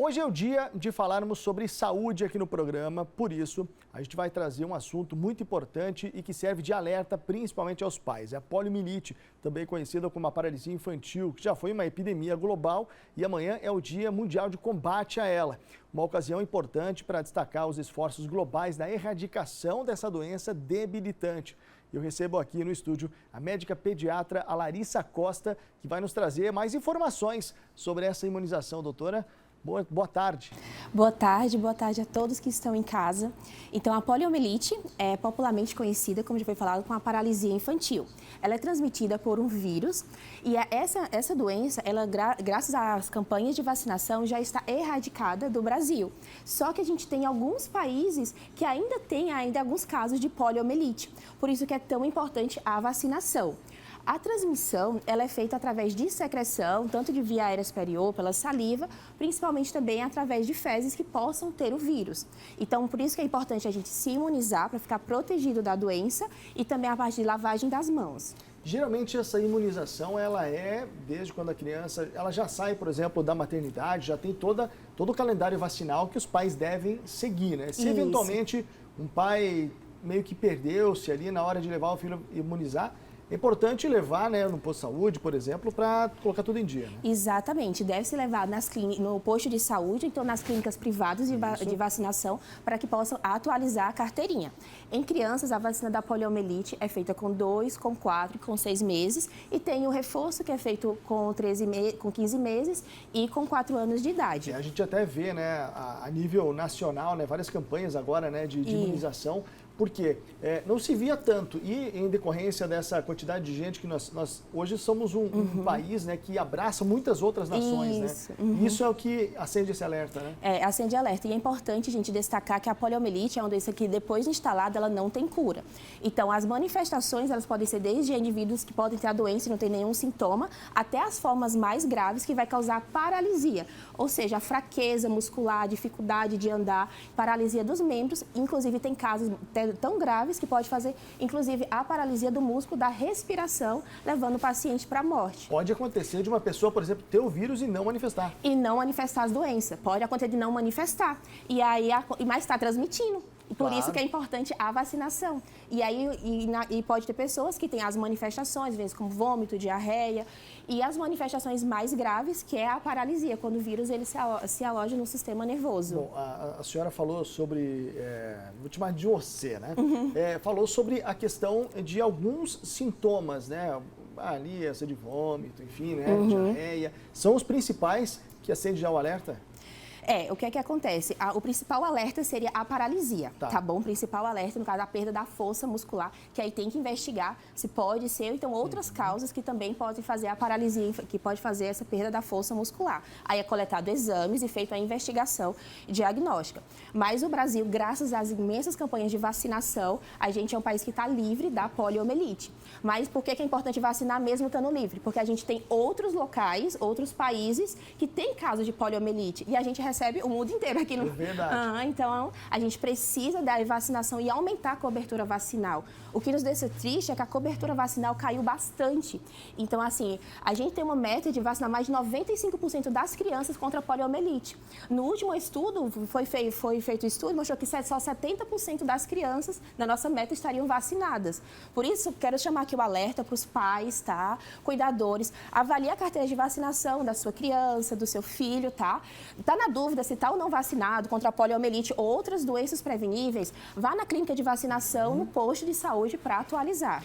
Hoje é o dia de falarmos sobre saúde aqui no programa, por isso a gente vai trazer um assunto muito importante e que serve de alerta principalmente aos pais. É a poliomielite, também conhecida como a paralisia infantil, que já foi uma epidemia global e amanhã é o Dia Mundial de Combate a ela. Uma ocasião importante para destacar os esforços globais na erradicação dessa doença debilitante. Eu recebo aqui no estúdio a médica pediatra Larissa Costa, que vai nos trazer mais informações sobre essa imunização, doutora. Boa tarde. Boa tarde a todos que estão em casa. Então, a poliomielite é popularmente conhecida, como já foi falado, como a paralisia infantil. Ela é transmitida por um vírus e essa doença, ela, graças às campanhas de vacinação, já está erradicada do Brasil. Só que a gente tem alguns países que ainda têm alguns casos de poliomielite. Por isso que é tão importante a vacinação. A transmissão, ela é feita através de secreção, tanto de via aérea superior, pela saliva, principalmente também através de fezes que possam ter o vírus. Então, por isso que é importante a gente se imunizar para ficar protegido da doença e também a parte de lavagem das mãos. Geralmente essa imunização, ela é, desde quando a criança, ela já sai, por exemplo, da maternidade, já tem todo o calendário vacinal que os pais devem seguir, né? Se eventualmente um pai meio que perdeu-se ali na hora de levar o filho a imunizar, é importante levar, né, no posto de saúde, por exemplo, para colocar tudo em dia. Né? Exatamente. Deve ser levado no posto de saúde, então nas clínicas privadas de vacinação, para que possam atualizar a carteirinha. Em crianças, a vacina da poliomielite é feita com 2, com 4 e com 6 meses. E tem o reforço, que é feito com 15 meses e com 4 anos de idade. A gente até vê, né, a nível nacional, né, várias campanhas agora, né, de imunização. Porque não se via tanto e em decorrência dessa quantidade de gente que nós hoje somos um país, né, que abraça muitas outras nações, Isso. né? Isso é o que acende esse alerta, né? Acende alerta. E é importante a gente destacar que a poliomielite é uma doença que depois de instalada ela não tem cura. Então as manifestações elas podem ser desde indivíduos que podem ter a doença e não tem nenhum sintoma, até as formas mais graves que vai causar paralisia, ou seja, a fraqueza muscular, dificuldade de andar, paralisia dos membros, inclusive tem casos tão graves que pode fazer, inclusive, a paralisia do músculo da respiração, levando o paciente para a morte. Pode acontecer de uma pessoa, por exemplo, ter o vírus e não manifestar. E não manifestar as doenças. Pode acontecer de não manifestar. Mas está transmitindo. E por isso que é importante a vacinação. E pode ter pessoas que têm as manifestações, às vezes como vômito, diarreia, e as manifestações mais graves, que é a paralisia, quando o vírus ele se aloja no sistema nervoso. Bom, a senhora falou sobre, vou te chamar de você, né? Falou sobre a questão de alguns sintomas, né? Ali, essa de vômito, enfim, né? Diarreia. São os principais que acendem já o alerta? O que é que acontece? O principal alerta seria a paralisia, tá bom? O principal alerta, no caso, a perda da força muscular, que aí tem que investigar se pode ser, ou então outras causas que também podem fazer a paralisia, que pode fazer essa perda da força muscular. Aí é coletado exames e feita a investigação diagnóstica. Mas o Brasil, graças às imensas campanhas de vacinação, a gente é um país que está livre da poliomielite. Mas por que é importante vacinar mesmo estando livre? Porque a gente tem outros locais, outros países que têm casos de poliomielite e a gente recebe o mundo inteiro aqui no... É verdade. Então, a gente precisa da vacinação e aumentar a cobertura vacinal. O que nos deixa triste é que a cobertura vacinal caiu bastante. Então, assim, a gente tem uma meta de vacinar mais de 95% das crianças contra a poliomielite. No último estudo, foi feito um estudo, mostrou que só 70% das crianças na nossa meta estariam vacinadas. Por isso, quero chamar aqui o alerta para os pais, tá? Cuidadores. Avalie a carteira de vacinação da sua criança, do seu filho, tá? Tá na dúvida se está ou não vacinado contra a poliomielite ou outras doenças preveníveis, vá na clínica de vacinação, no posto de saúde para atualizar.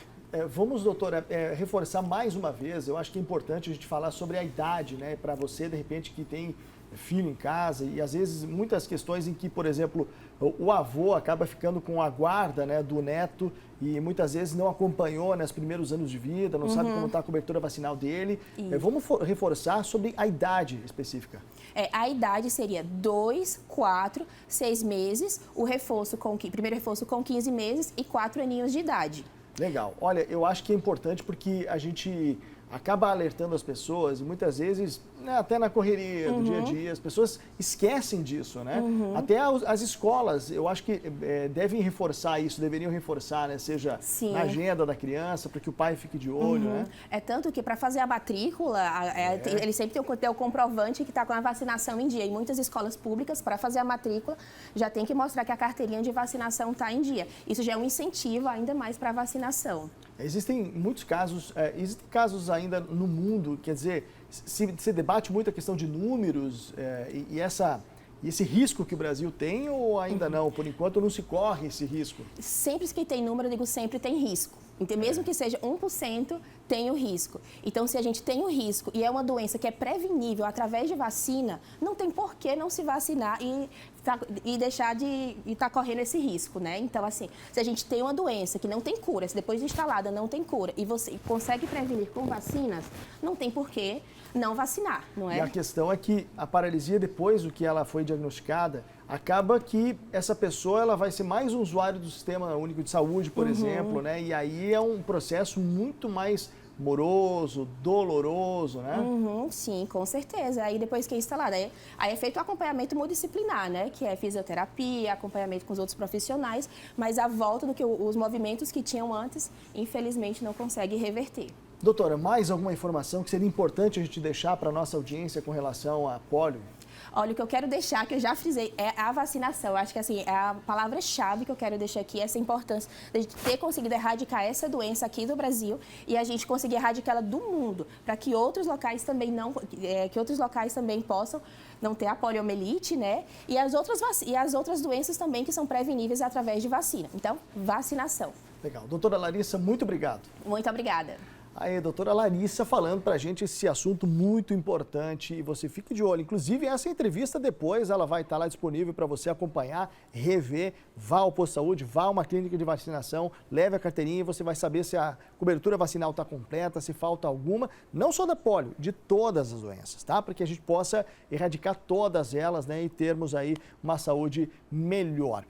Vamos, doutora, reforçar mais uma vez, eu acho que é importante a gente falar sobre a idade, né? Para você, de repente, que tem filho em casa e às vezes muitas questões em que, por exemplo, o avô acaba ficando com a guarda, né, do neto e muitas vezes não acompanhou nos primeiros anos de vida, não sabe como está a cobertura vacinal dele. Vamos reforçar sobre a idade específica. A idade seria 2, 4, 6 meses, primeiro reforço com 15 meses e 4 aninhos de idade. Legal. Olha, eu acho que é importante porque a gente acaba alertando as pessoas e muitas vezes né, até na correria do dia a dia, as pessoas esquecem disso, né? Até as escolas, eu acho que devem reforçar isso, deveriam reforçar, né? Seja Sim. na agenda da criança, para que o pai fique de olho, né? É tanto que para fazer a matrícula, ele sempre tem o comprovante que está com a vacinação em dia. E muitas escolas públicas, para fazer a matrícula, já tem que mostrar que a carteirinha de vacinação está em dia. Isso já é um incentivo ainda mais para a vacinação. Existem muitos casos, existem casos ainda no mundo, quer dizer, se debate muito a questão de números e esse risco que o Brasil tem ou ainda não? Por enquanto não se corre esse risco? Sempre que tem número, eu digo sempre tem risco. Então, mesmo que seja 1%, tem o risco. Então, se a gente tem o risco e é uma doença que é prevenível através de vacina, não tem por que não se vacinar e deixar de estar correndo esse risco, né? Então, assim, se a gente tem uma doença que não tem cura, se depois de instalada não tem cura e você consegue prevenir com vacinas, não tem por que não vacinar, não é? E a questão é que a paralisia, depois do que ela foi diagnosticada, acaba que essa pessoa ela vai ser mais um usuário do Sistema Único de Saúde, por exemplo, né? E aí é um processo muito mais moroso, doloroso, né? Sim, com certeza. Aí depois que é instalada, aí é feito o acompanhamento multidisciplinar, né? Que é fisioterapia, acompanhamento com os outros profissionais, mas a volta do que os movimentos que tinham antes, infelizmente, não consegue reverter. Doutora, mais alguma informação que seria importante a gente deixar para a nossa audiência com relação à polio? Olha, o que eu quero deixar, que eu já frisei, é a vacinação. Eu acho que assim, é a palavra-chave que eu quero deixar aqui, essa importância de a gente ter conseguido erradicar essa doença aqui do Brasil e a gente conseguir erradicá-la do mundo, para que outros locais também possam não ter a poliomielite, né? E as outras doenças também que são preveníveis através de vacina. Então, vacinação. Legal. Doutora Larissa, muito obrigado. Muito obrigada. Aí, doutora Larissa falando pra gente esse assunto muito importante e você fique de olho. Inclusive, essa entrevista depois ela vai estar lá disponível para você acompanhar, rever, vá ao posto de saúde, vá a uma clínica de vacinação, leve a carteirinha e você vai saber se a cobertura vacinal está completa, se falta alguma, não só da polio, de todas as doenças, tá? Para que a gente possa erradicar todas elas, né, e termos aí uma saúde melhor.